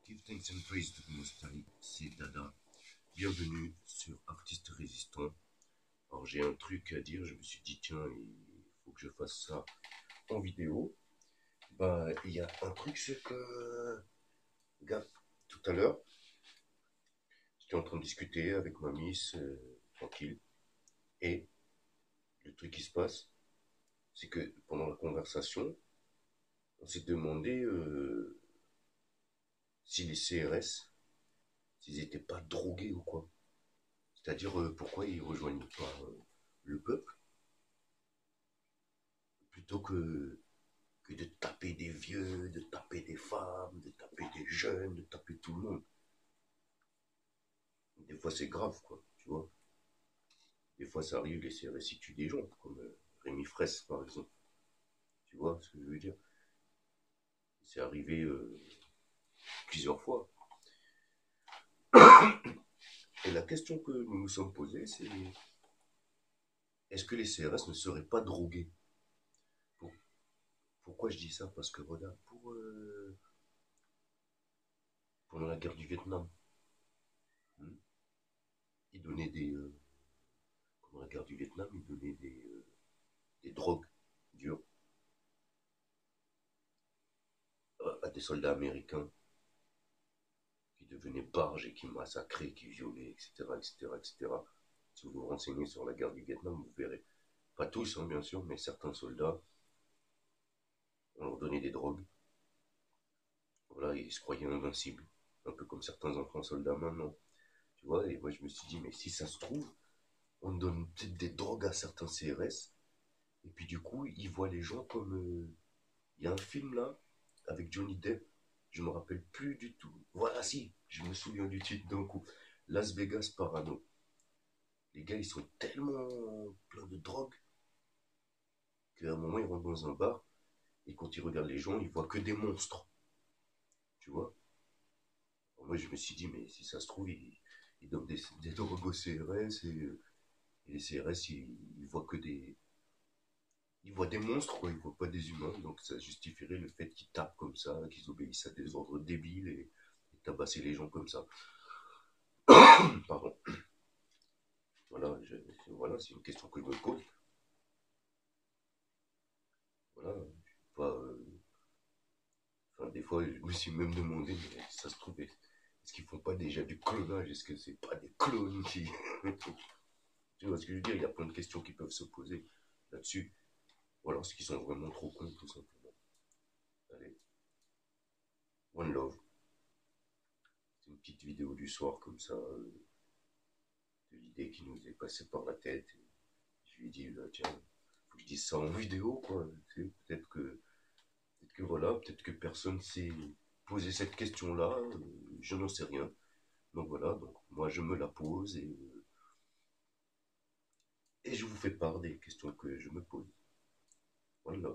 Give thanks and praise to the Most High, c'est Dada. Bienvenue sur Artiste Résistant. Alors j'ai un truc à dire, je me suis dit tiens, il faut que je fasse ça en vidéo. Bah il y a un truc, c'est que, regarde, tout à l'heure, j'étais en train de discuter avec ma miss, tranquille. Et le truc qui se passe, c'est que pendant la conversation, on s'est demandé si les CRS, s'ils n'étaient pas drogués ou quoi. C'est-à-dire pourquoi ils rejoignaient pas le peuple plutôt que de taper des vieux, de taper des femmes, de taper des jeunes, de taper tout le monde. Des fois c'est grave quoi, tu vois. Des fois ça arrive, les CRS tuent des gens, comme Rémi Fraisse par exemple. Tu vois ce que je veux dire? C'est arrivé plusieurs fois. Et la question que nous nous sommes posée, c'est est-ce que les CRS ne seraient pas drogués? Pourquoi je dis ça? Parce que regarde, pendant la guerre du Vietnam, hmm, ils donnaient pendant la guerre du Vietnam, ils donnaient des drogues dures à des soldats américains qui devenaient barges et qui massacraient, qui violaient, etc., etc., etc. Si vous vous renseignez sur la guerre du Vietnam, vous verrez. Pas tous, hein, bien sûr, mais certains soldats, on leur donnait des drogues. Voilà, ils se croyaient invincibles. Un peu comme certains enfants soldats maintenant. Tu vois, et moi je me suis dit, mais si ça se trouve, on donne peut-être des drogues à certains CRS, et puis du coup, ils voient les gens comme... Il y a un film là, avec Johnny Depp, je me rappelle plus du tout. Voilà, si, je me souviens du titre d'un coup. Las Vegas Parano. Les gars, ils sont tellement pleins de drogue qu'à un moment, ils rentrent dans un bar et quand ils regardent les gens, ils voient que des monstres. Tu vois? Alors moi, je me suis dit, mais si ça se trouve, ils donnent des drogues au CRS et les CRS, ils voient que des. Ils voient des monstres, quoi, ils voient pas des humains, donc ça justifierait le fait qu'ils tapent comme ça, qu'ils obéissent à des ordres débiles et tabasser les gens comme ça. Pardon. Voilà, voilà, c'est une question que je me pose. Voilà, pas, enfin, des fois, je me suis même demandé, mais ça se trouve, est-ce qu'ils font pas déjà du clonage? Est-ce que c'est pas des clones qui. Tu vois ce que je veux dire? Il y a plein de questions qui peuvent se poser là-dessus. Ou alors, est-ce qu'ils sont vraiment trop cons, tout simplement? Allez, one love. C'est une petite vidéo du soir comme ça, de l'idée qui nous est passée par la tête. Et je lui ai dit, tiens, faut que je dise ça en vidéo, quoi. Peut-être que voilà, peut-être que personne s'est posé cette question-là, je n'en sais rien. Donc voilà, donc moi je me la pose et je vous fais part des questions que je me pose. Voilà.